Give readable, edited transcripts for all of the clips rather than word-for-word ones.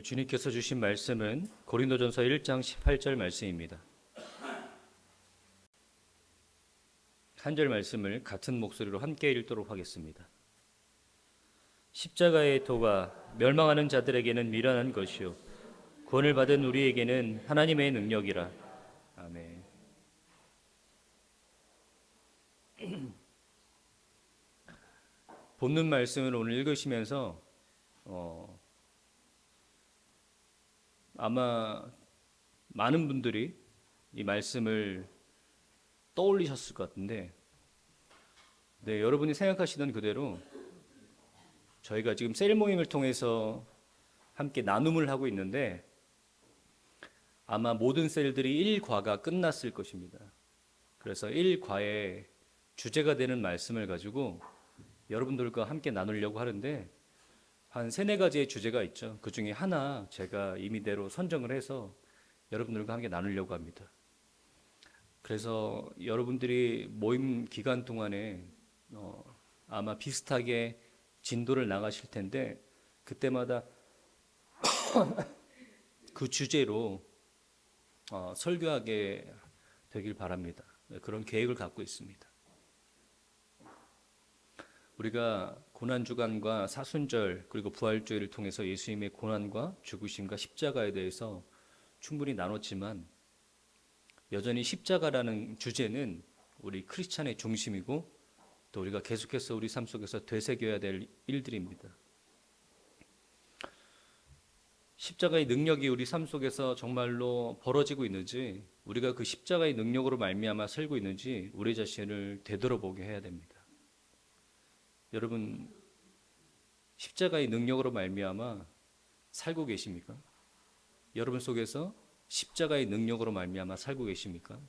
주님께서 주신 말씀은 고린도전서 1장 18절 말씀입니다. 한 절 말씀을 같은 목소리로 함께 읽도록 하겠습니다. 십자가의 도가 멸망하는 자들에게는 미련한 것이요 구원을 받은 우리에게는 하나님의 능력이라. 아멘. 본문 말씀을 오늘 읽으시면서 아마 많은 분들이 이 말씀을 떠올리셨을 것 같은데, 네, 여러분이 생각하시던 그대로 저희가 지금 셀 모임을 통해서 함께 나눔을 하고 있는데 아마 모든 셀들이 1과가 끝났을 것입니다. 그래서 1과의 주제가 되는 말씀을 가지고 여러분들과 함께 나누려고 하는데 한 3-4가지의 주제가 있죠. 그 중에 하나 제가 임의대로 선정을 해서 여러분들과 함께 나누려고 합니다. 그래서 여러분들이 모임 기간 동안에 아마 비슷하게 진도를 나가실 텐데 그때마다 그 주제로 설교하게 되길 바랍니다. 그런 계획을 갖고 있습니다. 우리가 고난주간과 사순절 그리고 부활주일을 통해서 예수님의 고난과 죽으심과 십자가에 대해서 충분히 나눴지만 여전히 십자가라는 주제는 우리 크리스찬의 중심이고 또 우리가 계속해서 우리 삶 속에서 되새겨야 될 일들입니다. 십자가의 능력이 우리 삶 속에서 정말로 벌어지고 있는지, 우리가 그 십자가의 능력으로 말미암아 살고 있는지 우리 자신을 되돌아보게 해야 됩니다. 여러분, 십자가의 능력으로 말미암아 살고 계십니까? 여러분 속에서 십자가의 능력으로 말미암아 살고 계십니까?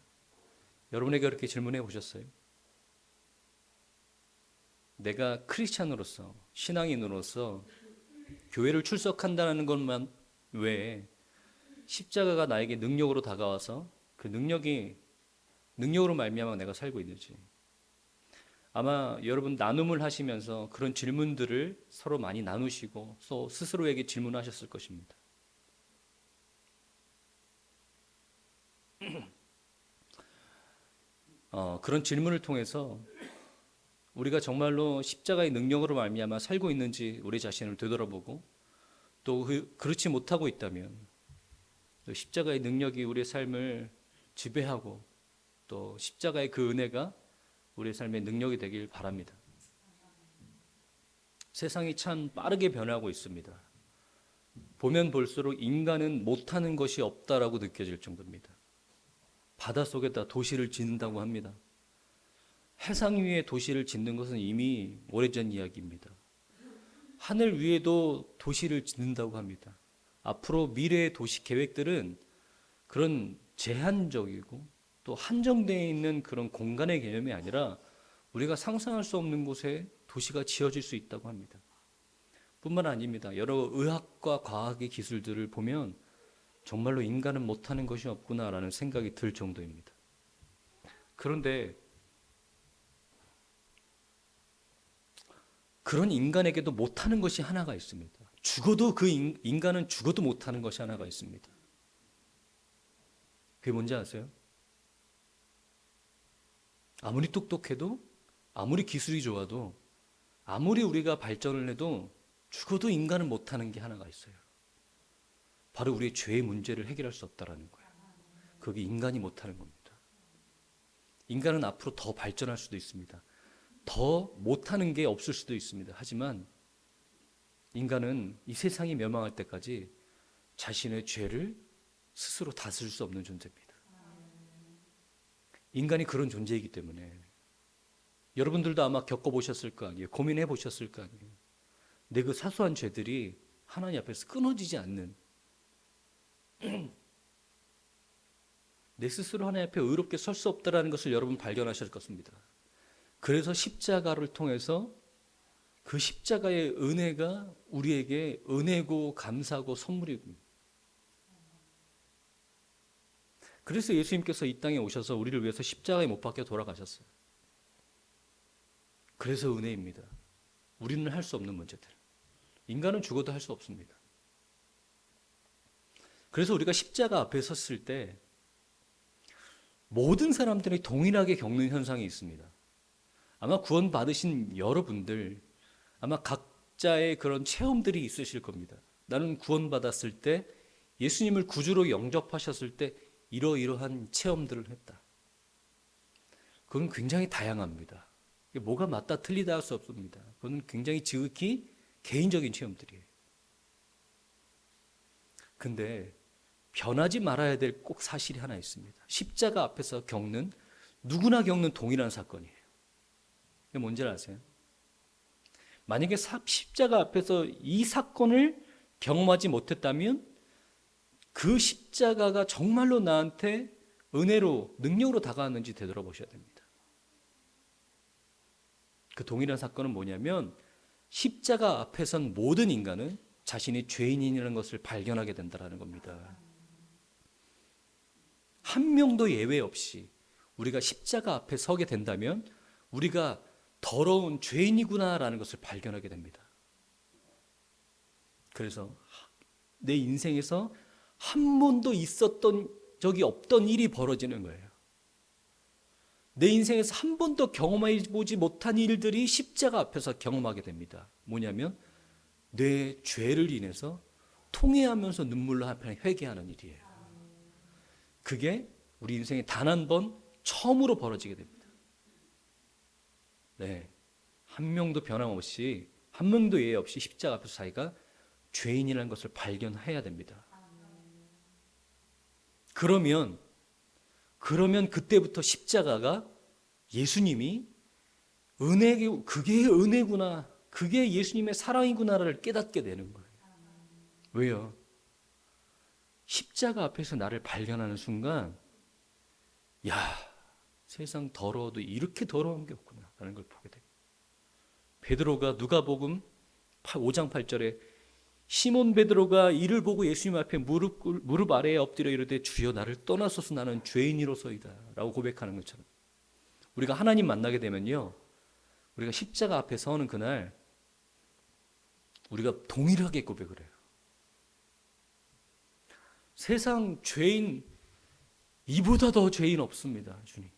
여러분에게 그렇게 질문해 보셨어요? 내가 크리스찬으로서, 신앙인으로서 교회를 출석한다는 것만 외에 십자가가 나에게 능력으로 다가와서 그 능력으로 말미암아 내가 살고 있는지, 아마 여러분 나눔을 하시면서 그런 질문들을 서로 많이 나누시고 또 스스로에게 질문하셨을 것입니다. 그런 질문을 통해서 우리가 정말로 십자가의 능력으로 말미암아 살고 있는지 우리 자신을 되돌아보고, 또 그렇지 못하고 있다면 또 십자가의 능력이 우리의 삶을 지배하고 또 십자가의 그 은혜가 우리의 삶의 능력이 되길 바랍니다. 세상이 참 빠르게 변하고 있습니다. 보면 볼수록 인간은 못하는 것이 없다라고 느껴질 정도입니다. 바닷속에다 도시를 짓는다고 합니다. 해상 위에 도시를 짓는 것은 이미 오래전 이야기입니다. 하늘 위에도 도시를 짓는다고 합니다. 앞으로 미래의 도시 계획들은 그런 제한적이고 또 한정되어 있는 그런 공간의 개념이 아니라 우리가 상상할 수 없는 곳에 도시가 지어질 수 있다고 합니다. 뿐만 아닙니다. 여러 의학과 과학의 기술들을 보면 정말로 인간은 못하는 것이 없구나라는 생각이 들 정도입니다. 그런데 그런 인간에게도 못하는 것이 하나가 있습니다. 죽어도 그 인간은 죽어도 못하는 것이 하나가 있습니다. 그게 뭔지 아세요? 아무리 똑똑해도, 아무리 기술이 좋아도, 아무리 우리가 발전을 해도 죽어도 인간은 못하는 게 하나가 있어요. 바로 우리의 죄의 문제를 해결할 수 없다라는 거예요. 그게 인간이 못하는 겁니다. 인간은 앞으로 더 발전할 수도 있습니다. 더 못하는 게 없을 수도 있습니다. 하지만 인간은 이 세상이 멸망할 때까지 자신의 죄를 스스로 다스릴 수 없는 존재입니다. 인간이 그런 존재이기 때문에 여러분들도 아마 겪어보셨을 거 아니에요. 고민해 보셨을 거 아니에요. 내 그 사소한 죄들이 하나님 앞에서 끊어지지 않는, 내 스스로 하나님 앞에 의롭게 설 수 없다는 것을 여러분 발견하실 것입니다. 그래서 십자가를 통해서 그 십자가의 은혜가 우리에게 은혜고 감사고 선물이고, 그래서 예수님께서 이 땅에 오셔서 우리를 위해서 십자가에 못 박혀 돌아가셨어요. 그래서 은혜입니다. 우리는 할 수 없는 문제들. 인간은 죽어도 할 수 없습니다. 그래서 우리가 십자가 앞에 섰을 때 모든 사람들이 동일하게 겪는 현상이 있습니다. 아마 구원받으신 여러분들, 아마 각자의 그런 체험들이 있으실 겁니다. 나는 구원받았을 때, 예수님을 구주로 영접하셨을 때 이러이러한 체험들을 했다. 그건 굉장히 다양합니다. 뭐가 맞다 틀리다 할 수 없습니다. 그건 굉장히 지극히 개인적인 체험들이에요. 근데 변하지 말아야 될 꼭 사실이 하나 있습니다. 십자가 앞에서 겪는, 누구나 겪는 동일한 사건이에요. 이게 뭔지 아세요? 만약에 십자가 앞에서 이 사건을 경험하지 못했다면 그 십자가가 정말로 나한테 은혜로, 능력으로 다가왔는지 되돌아보셔야 됩니다. 그 동일한 사건은 뭐냐면 십자가 앞에 선 모든 인간은 자신이 죄인이라는 것을 발견하게 된다는 겁니다. 한 명도 예외 없이 우리가 십자가 앞에 서게 된다면 우리가 더러운 죄인이구나라는 것을 발견하게 됩니다. 그래서 내 인생에서 한 번도 있었던 적이 없던 일이 벌어지는 거예요. 내 인생에서 한 번도 경험해보지 못한 일들이 십자가 앞에서 경험하게 됩니다. 뭐냐면 내 죄를 인해서 통회하면서 눈물로 한편 회개하는 일이에요. 그게 우리 인생에 단 한 번 처음으로 벌어지게 됩니다. 네, 한 명도 변함없이, 한 명도 예외 없이 십자가 앞에서 자기가 죄인이라는 것을 발견해야 됩니다. 그러면 그때부터 십자가가 예수님이 그게 은혜구나, 그게 예수님의 사랑이구나를 깨닫게 되는 거예요. 왜요? 십자가 앞에서 나를 발견하는 순간, 야, 세상 더러워도 이렇게 더러운 게 없구나 라는 걸 보게 돼요. 베드로가 누가복음 5장 8절에 시몬 베드로가 이를 보고 예수님 앞에 무릎 아래에 엎드려 이르되 주여 나를 떠나소서 나는 죄인이로소이다 라고 고백하는 것처럼, 우리가 하나님 만나게 되면요, 우리가 십자가 앞에 서는 그날 우리가 동일하게 고백을 해요. 세상 죄인, 이보다 더 죄인 없습니다. 주님,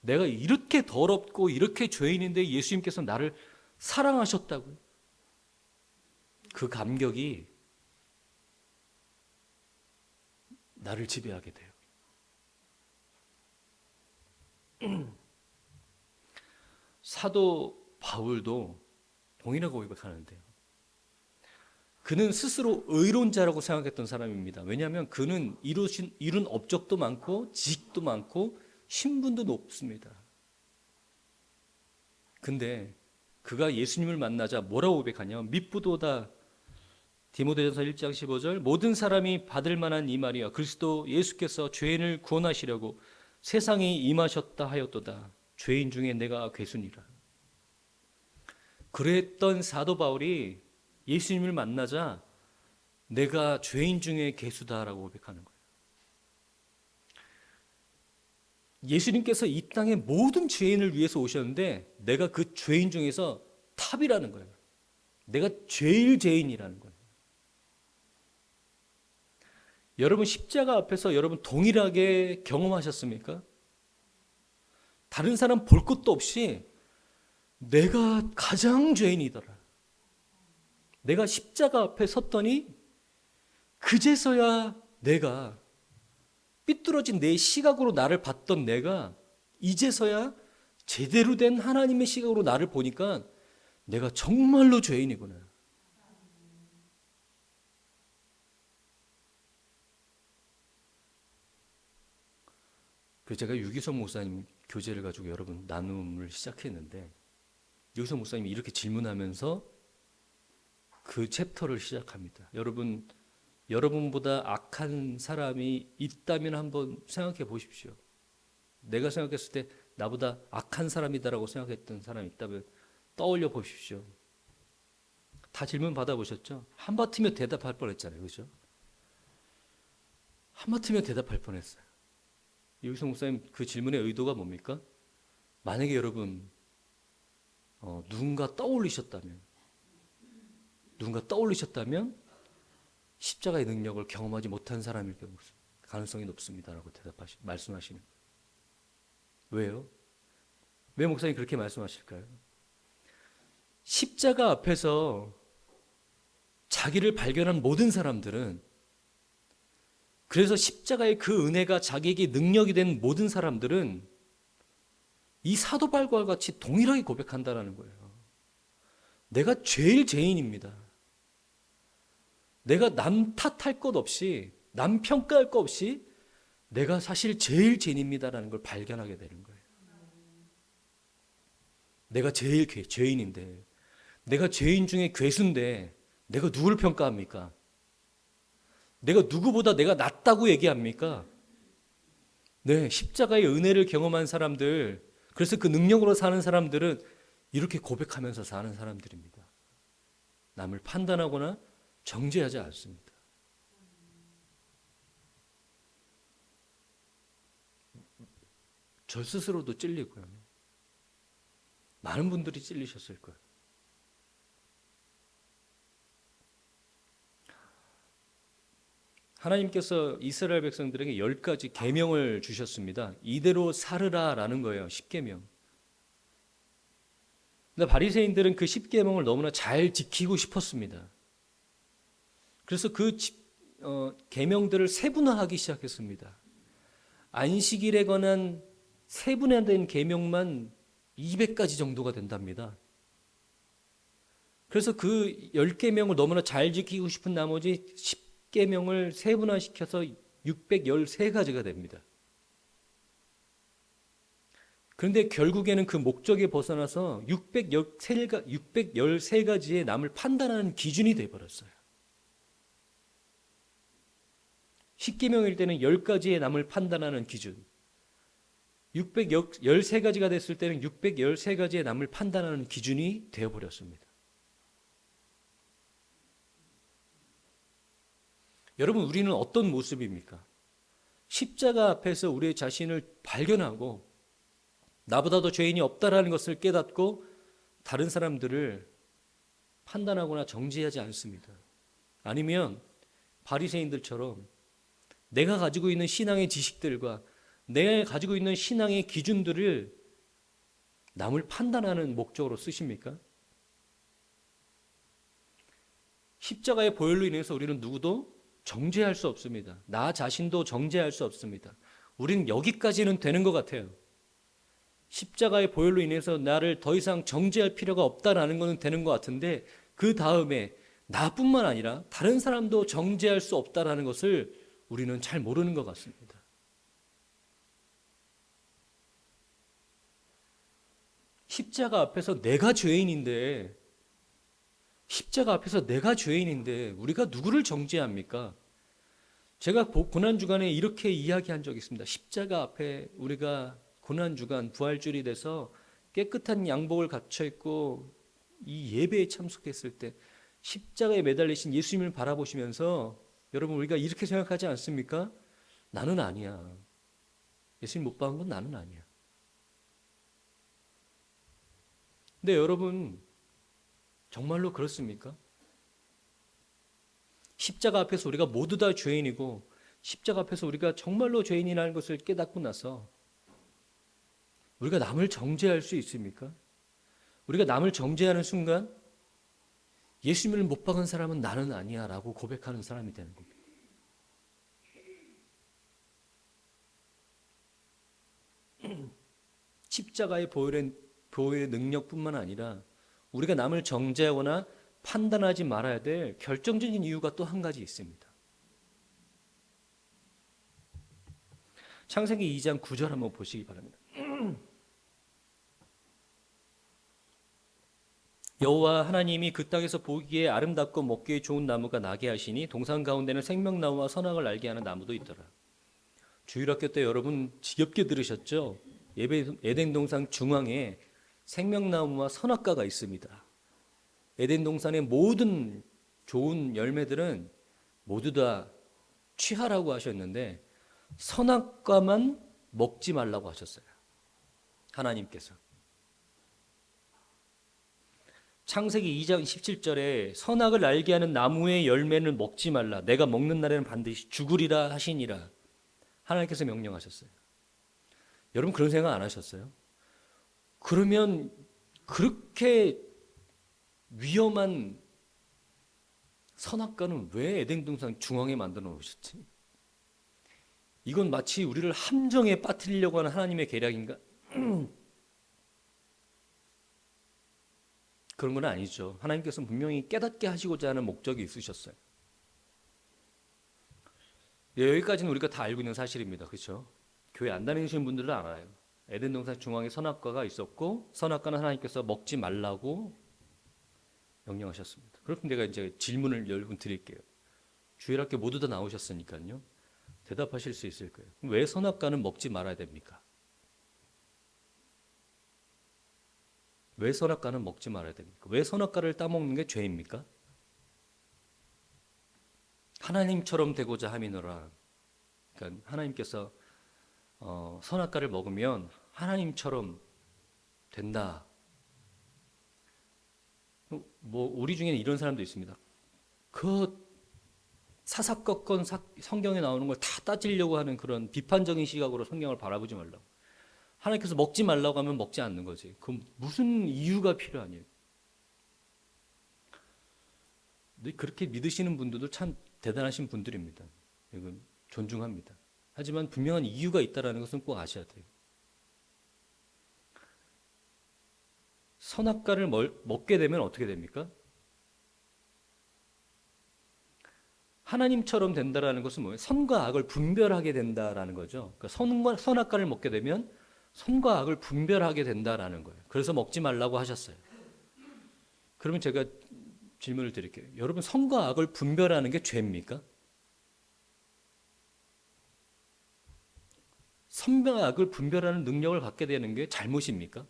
내가 이렇게 더럽고 이렇게 죄인인데 예수님께서 나를 사랑하셨다고요. 그 감격이 나를 지배하게 돼요. 사도 바울도 동일하게 고백하는데요, 그는 스스로 의로운 자라고 생각했던 사람입니다. 왜냐하면 그는 이룬 업적도 많고 지식도 많고 신분도 높습니다. 근데 그가 예수님을 만나자 뭐라고 고백하냐, 밉부도다. 디모데전서 1장 15절, 모든 사람이 받을 만한 이 말이야, 그리스도 예수께서 죄인을 구원하시려고 세상에 임하셨다 하였도다. 죄인 중에 내가 괴순이라. 그랬던 사도 바울이 예수님을 만나자 내가 죄인 중에 괴수다라고 고백하는 거예요. 예수님께서 이 땅에 모든 죄인을 위해서 오셨는데 내가 그 죄인 중에서 탑이라는 거예요. 내가 제일 죄인이라는 거예요. 여러분 십자가 앞에서 여러분 동일하게 경험하셨습니까? 다른 사람 볼 것도 없이 내가 가장 죄인이더라. 내가 십자가 앞에 섰더니 그제서야 내가, 삐뚤어진 내 시각으로 나를 봤던 내가 이제서야 제대로 된 하나님의 시각으로 나를 보니까 내가 정말로 죄인이구나. 그래서 제가 유기성 목사님 교재를 가지고 여러분 나눔을 시작했는데, 유기성 목사님이 이렇게 질문하면서 그 챕터를 시작합니다. 여러분보다 악한 사람이 있다면 한번 생각해 보십시오. 내가 생각했을 때 나보다 악한 사람이다라고 생각했던 사람이 있다면 떠올려 보십시오. 다 질문 받아보셨죠? 한마디면 대답할 뻔했잖아요. 그렇죠? 한마디면 대답할 뻔했어요. 유기성 목사님 그 질문의 의도가 뭡니까? 만약에 여러분 누군가 떠올리셨다면 십자가의 능력을 경험하지 못한 사람일 경우 가능성이 높습니다라고 말씀하시는 거예요. 왜요? 왜 목사님 그렇게 말씀하실까요? 십자가 앞에서 자기를 발견한 모든 사람들은, 그래서 십자가의 그 은혜가 자기에게 능력이 된 모든 사람들은 이 사도 바울과 같이 동일하게 고백한다라는 거예요. 내가 제일 죄인입니다. 내가 남 탓할 것 없이, 남 평가할 것 없이 내가 사실 제일 죄인입니다라는 걸 발견하게 되는 거예요. 내가 제일 죄인인데, 내가 죄인 중에 괴수인데 내가 누굴 평가합니까? 내가 누구보다 내가 낫다고 얘기합니까? 네, 십자가의 은혜를 경험한 사람들, 그래서 그 능력으로 사는 사람들은 이렇게 고백하면서 사는 사람들입니다. 남을 판단하거나 정죄하지 않습니다. 저 스스로도 찔리고요. 많은 분들이 찔리셨을 거예요. 하나님께서 이스라엘 백성들에게 10가지 계명을 주셨습니다. 이대로 살으라라는 거예요. 10계명. 근데 바리새인들은 그 10계명을 너무나 잘 지키고 싶었습니다. 그래서 그 계명들을 세분화하기 시작했습니다. 안식일에 관한 세분화된 계명만 200가지 정도가 된답니다. 그래서 그 10계명을 너무나 잘 지키고 싶은 나머지 10계명을 세분화시켜서 613가지가 됩니다. 그런데 결국에는 그 목적에 벗어나서 613가지의 남을 판단하는 기준이 되어버렸어요. 10계명일 때는 10가지의 남을 판단하는 기준, 613가지가 됐을 때는 613가지의 남을 판단하는 기준이 되어버렸습니다. 여러분, 우리는 어떤 모습입니까? 십자가 앞에서 우리의 자신을 발견하고 나보다 더 죄인이 없다라는 것을 깨닫고 다른 사람들을 판단하거나 정죄하지 않습니다. 아니면 바리새인들처럼 내가 가지고 있는 신앙의 지식들과 내가 가지고 있는 신앙의 기준들을 남을 판단하는 목적으로 쓰십니까? 십자가의 보혈로 인해서 우리는 누구도 정죄할 수 없습니다. 나 자신도 정죄할 수 없습니다. 우리는 여기까지는 되는 것 같아요. 십자가의 보혈로 인해서 나를 더 이상 정죄할 필요가 없다라는 것은 되는 것 같은데, 그 다음에 나뿐만 아니라 다른 사람도 정죄할 수 없다라는 것을 우리는 잘 모르는 것 같습니다. 십자가 앞에서 내가 죄인인데 우리가 누구를 정죄합니까? 제가 고난주간에 이렇게 이야기한 적이 있습니다. 십자가 앞에 우리가 고난주간 부활주일이 돼서 깨끗한 양복을 갖춰 입고 이 예배에 참석했을 때 십자가에 매달리신 예수님을 바라보시면서 여러분, 우리가 이렇게 생각하지 않습니까? 나는 아니야. 예수님 못 박은 건 나는 아니야. 근데 여러분, 정말로 그렇습니까? 십자가 앞에서 우리가 모두 다 죄인이고, 십자가 앞에서 우리가 정말로 죄인이라는 것을 깨닫고 나서 우리가 남을 정죄할 수 있습니까? 우리가 남을 정죄하는 순간 예수님을 못 박은 사람은 나는 아니야 라고 고백하는 사람이 되는 겁니다. 십자가의 보혈의 능력뿐만 아니라 우리가 남을 정죄하거나 판단하지 말아야 될 결정적인 이유가 또 한 가지 있습니다. 창세기 2장 9절 한번 보시기 바랍니다. 여호와 하나님이 그 땅에서 보기에 아름답고 먹기에 좋은 나무가 나게 하시니 동산 가운데는 생명나무와 선악을 알게 하는 나무도 있더라. 주일학교 때 여러분 지겹게 들으셨죠? 에덴 동산 중앙에 생명나무와 선악과가 있습니다. 에덴 동산의 모든 좋은 열매들은 모두 다 취하라고 하셨는데 선악과만 먹지 말라고 하셨어요. 하나님께서. 창세기 2장 17절에 선악을 알게 하는 나무의 열매는 먹지 말라. 내가 먹는 날에는 반드시 죽으리라 하시니라. 하나님께서 명령하셨어요. 여러분 그런 생각 안 하셨어요? 그러면 그렇게 위험한 선악과는 왜 에덴 동산 중앙에 만들어 놓으셨지? 이건 마치 우리를 함정에 빠뜨리려고 하는 하나님의 계략인가? 그런 건 아니죠. 하나님께서 분명히 깨닫게 하시고자 하는 목적이 있으셨어요. 네, 여기까지는 우리가 다 알고 있는 사실입니다. 그렇죠? 교회 안 다니시는 분들은 알아요. 에덴 동산 중앙에 선악과가 있었고 선악과는 하나님께서 먹지 말라고 명령하셨습니다. 그럼 내가 이제 질문을 여러분 드릴게요. 주일학교 모두 다 나오셨으니까요. 대답하실 수 있을 거예요. 왜 선악과는 먹지 말아야 됩니까? 왜 선악과는 먹지 말아야 됩니까? 왜 선악과를 따먹는 게 죄입니까? 하나님처럼 되고자 함이노라. 그러니까 하나님께서 선악과를 먹으면 하나님처럼 된다. 뭐 우리 중에는 이런 사람도 있습니다. 그 사사건건 성경에 나오는 걸 다 따지려고 하는 그런 비판적인 시각으로 성경을 바라보지 말라고. 하나님께서 먹지 말라고 하면 먹지 않는 거지. 그럼 무슨 이유가 필요하냐. 그렇게 믿으시는 분들도 참 대단하신 분들입니다. 이건 존중합니다. 하지만 분명한 이유가 있다는 것은 꼭 아셔야 돼요. 선악과를 먹게 되면 어떻게 됩니까? 하나님처럼 된다라는 것은 뭐예요? 선과 악을 분별하게 된다라는 거죠. 그러니까 선악과를 먹게 되면 선과 악을 분별하게 된다라는 거예요. 그래서 먹지 말라고 하셨어요. 그러면 제가 질문을 드릴게요. 여러분 선과 악을 분별하는 게 죄입니까? 선과 악을 분별하는 능력을 갖게 되는 게 잘못입니까?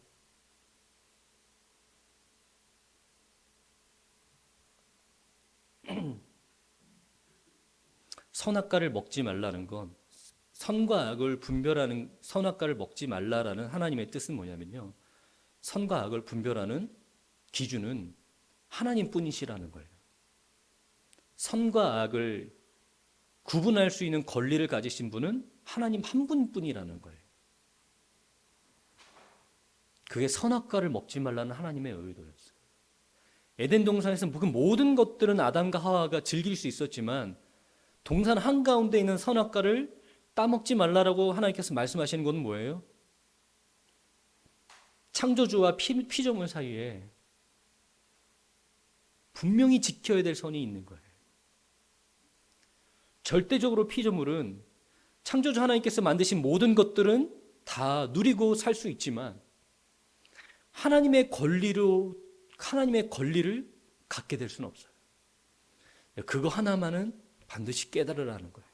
선악과를 먹지 말라는 건 선과 악을 분별하는 선악과를 먹지 말라라는 하나님의 뜻은 뭐냐면요. 선과 악을 분별하는 기준은 하나님뿐이시라는 거예요. 선과 악을 구분할 수 있는 권리를 가지신 분은 하나님 한 분뿐이라는 거예요. 그게 선악과를 먹지 말라는 하나님의 의도였어요. 에덴 동산에서 모든 것들은 아담과 하와가 즐길 수 있었지만 동산 한가운데 있는 선악과를 따먹지 말라라고 하나님께서 말씀하시는 건 뭐예요? 창조주와 피조물 사이에 분명히 지켜야 될 선이 있는 거예요. 절대적으로 피조물은 창조주 하나님께서 만드신 모든 것들은 다 누리고 살 수 있지만 하나님의 권리를 갖게 될 수는 없어요. 그거 하나만은 반드시 깨달으라는 거예요.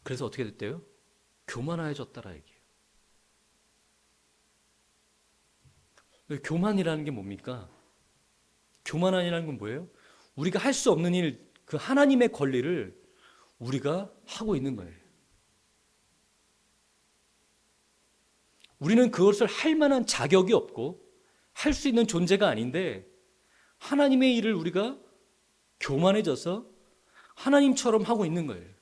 그래서 어떻게 됐대요? 교만해졌다라 얘기해요. 교만이라는 게 뭡니까? 교만이라는 건 뭐예요? 우리가 할 수 없는 일, 그 하나님의 권리를 우리가 하고 있는 거예요. 우리는 그것을 할 만한 자격이 없고 할 수 있는 존재가 아닌데 하나님의 일을 우리가 교만해져서 하나님처럼 하고 있는 거예요.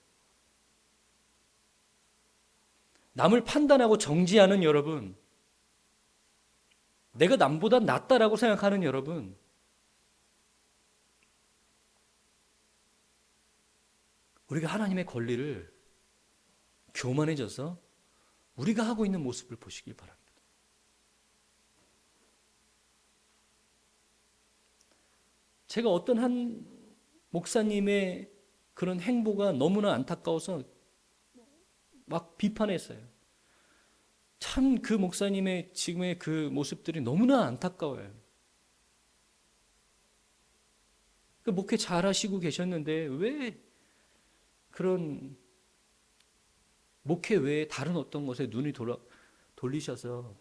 남을 판단하고 정지하는 여러분, 내가 남보다 낫다라고 생각하는 여러분, 우리가 하나님의 권리를 교만해져서 우리가 하고 있는 모습을 보시길 바랍니다. 제가 어떤 한 목사님의 그런 행보가 너무나 안타까워서 막 비판했어요. 참 그 목사님의 지금의 그 모습들이 너무나 안타까워요. 그 목회 잘하시고 계셨는데 왜 그런 목회 외에 다른 어떤 것에 눈이 돌리셔서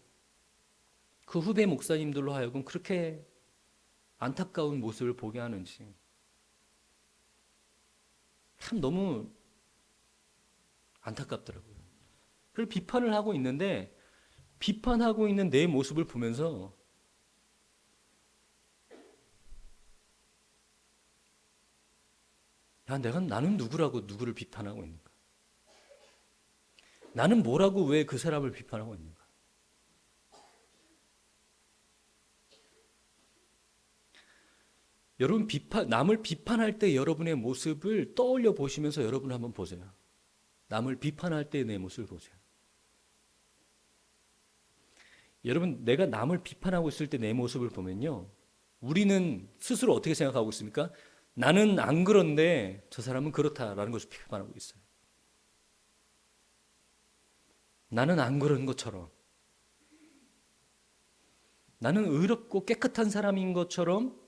그 후배 목사님들로 하여금 그렇게 안타까운 모습을 보게 하는지 참 너무 안타깝더라고요. 그걸 비판을 하고 있는데 비판하고 있는 내 모습을 보면서 야, 나는 누구라고 누구를 비판하고 있는가? 나는 뭐라고 왜 그 사람을 비판하고 있는가? 여러분, 남을 비판할 때 여러분의 모습을 떠올려 보시면서 여러분 한번 보세요. 남을 비판할 때 내 모습을 보세요. 여러분, 내가 남을 비판하고 있을 때 내 모습을 보면요, 우리는 스스로 어떻게 생각하고 있습니까? 나는 안 그런데 저 사람은 그렇다라는 것을 비판하고 있어요. 나는 안 그런 것처럼, 나는 의롭고 깨끗한 사람인 것처럼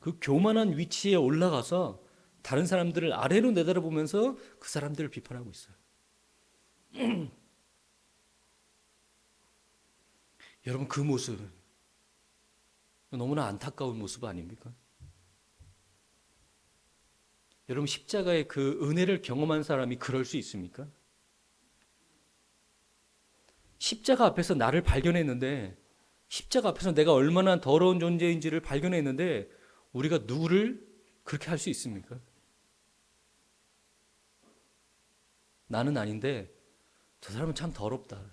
그 교만한 위치에 올라가서 다른 사람들을 아래로 내다보면서 그 사람들을 비판하고 있어요. 여러분, 그 모습 너무나 안타까운 모습 아닙니까? 여러분, 십자가의 그 은혜를 경험한 사람이 그럴 수 있습니까? 십자가 앞에서 나를 발견했는데, 십자가 앞에서 내가 얼마나 더러운 존재인지를 발견했는데 우리가 누구를 그렇게 할 수 있습니까? 나는 아닌데 저 사람은 참 더럽다.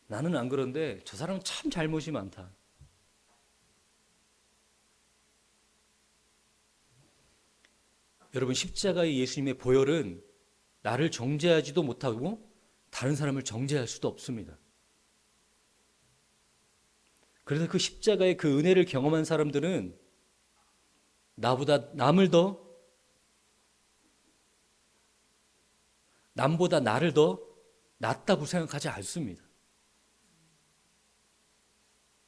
나는 안 그런데 저 사람은 참 잘못이 많다. 여러분, 십자가의 예수님의 보혈은 나를 정죄하지도 못하고 다른 사람을 정죄할 수도 없습니다. 그래서 그 십자가의 그 은혜를 경험한 사람들은 남보다 나를 더 낫다고 생각하지 않습니다.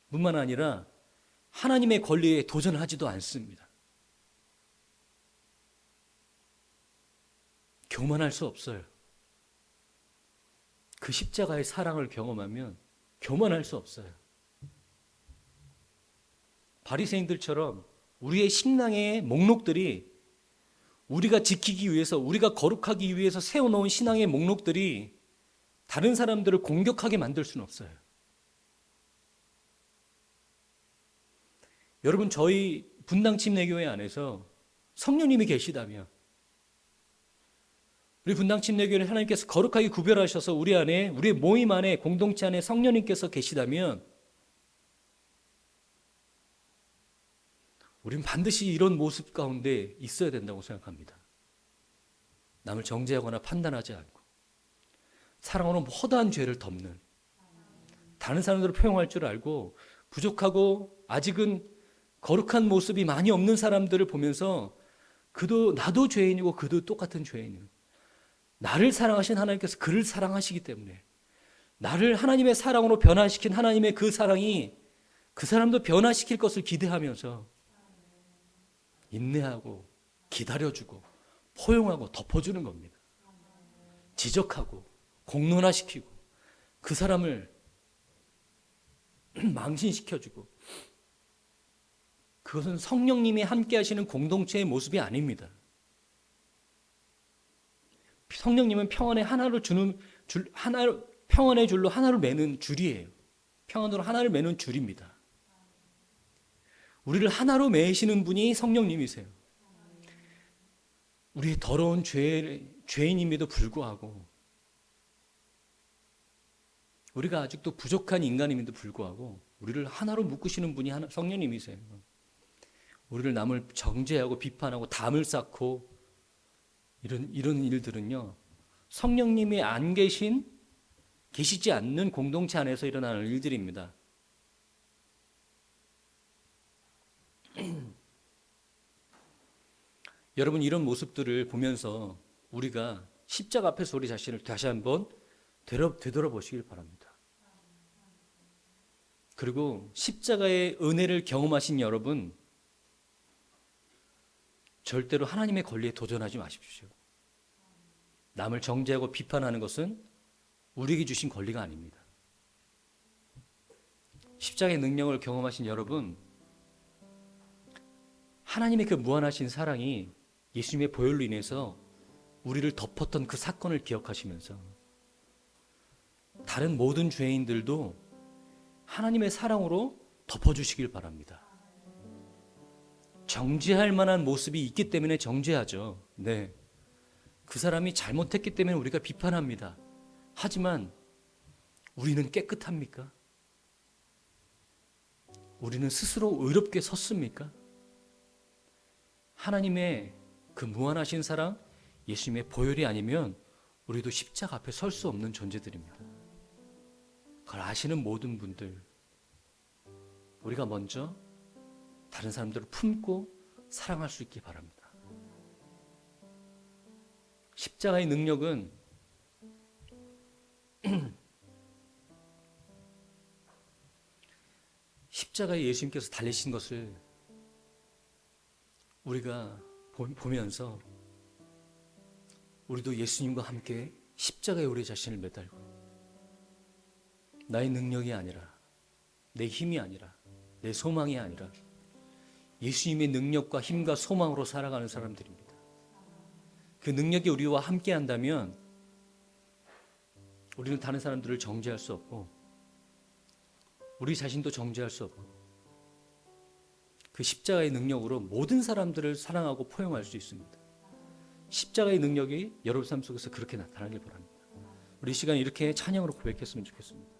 뿐만 아니라 하나님의 권리에 도전하지도 않습니다. 교만할 수 없어요. 그 십자가의 사랑을 경험하면 교만할 수 없어요. 바리새인들처럼 우리의 신앙의 목록들이, 우리가 지키기 위해서, 우리가 거룩하기 위해서 세워놓은 신앙의 목록들이 다른 사람들을 공격하게 만들 수는 없어요. 여러분, 저희 분당 침례교회 안에서 성령님이 계시다면, 우리 분당 침례교회를 하나님께서 거룩하게 구별하셔서 우리 안에, 우리의 모임 안에, 공동체 안에 성령님께서 계시다면 우리는 반드시 이런 모습 가운데 있어야 된다고 생각합니다. 남을 정죄하거나 판단하지 않고 사랑으로 허다한 죄를 덮는, 다른 사람들을 포용할 줄 알고 부족하고 아직은 거룩한 모습이 많이 없는 사람들을 보면서 나도 죄인이고 그도 똑같은 죄인이에요. 나를 사랑하신 하나님께서 그를 사랑하시기 때문에 나를 하나님의 사랑으로 변화시킨 하나님의 그 사랑이 그 사람도 변화시킬 것을 기대하면서 인내하고 기다려주고 포용하고 덮어주는 겁니다. 지적하고 공론화시키고 그 사람을 망신시켜주고, 그것은 성령님이 함께 하시는 공동체의 모습이 아닙니다. 성령님은 평안의 평안의 줄로 하나를 매는 줄이에요. 평안으로 하나를 매는 줄입니다. 우리를 하나로 매시는 분이 성령님이세요. 우리의 더러운 죄인임에도 불구하고, 우리가 아직도 부족한 인간임에도 불구하고 우리를 하나로 묶으시는 분이 성령님이세요. 우리를 남을 정죄하고 비판하고 담을 쌓고 이런 일들은요, 성령님이 계시지 않는 공동체 안에서 일어나는 일들입니다. 여러분, 이런 모습들을 보면서 우리가 십자가 앞에서 우리 자신을 다시 한번 되돌아보시길 바랍니다. 그리고 십자가의 은혜를 경험하신 여러분, 절대로 하나님의 권리에 도전하지 마십시오. 남을 정죄하고 비판하는 것은 우리에게 주신 권리가 아닙니다. 십자가의 능력을 경험하신 여러분, 하나님의 그 무한하신 사랑이 예수님의 보혈로 인해서 우리를 덮었던 그 사건을 기억하시면서 다른 모든 죄인들도 하나님의 사랑으로 덮어주시길 바랍니다. 정죄할 만한 모습이 있기 때문에 정죄하죠. 네. 그 사람이 잘못했기 때문에 우리가 비판합니다. 하지만 우리는 깨끗합니까? 우리는 스스로 의롭게 섰습니까? 하나님의 그 무한하신 사랑, 예수님의 보혈이 아니면 우리도 십자가 앞에 설 수 없는 존재들입니다. 그걸 아시는 모든 분들, 우리가 먼저 다른 사람들을 품고 사랑할 수 있기 바랍니다. 십자가의 능력은 십자가에 예수님께서 달리신 것을 우리가 보면서 우리도 예수님과 함께 십자가에 우리 자신을 매달고 나의 능력이 아니라 내 힘이 아니라 내 소망이 아니라 예수님의 능력과 힘과 소망으로 살아가는 사람들입니다. 그 능력이 우리와 함께 한다면 우리는 다른 사람들을 정죄할 수 없고 우리 자신도 정죄할 수 없고 그 십자가의 능력으로 모든 사람들을 사랑하고 포용할 수 있습니다. 십자가의 능력이 여러분 삶 속에서 그렇게 나타나길 바랍니다. 우리 시간 이렇게 찬양으로 고백했으면 좋겠습니다.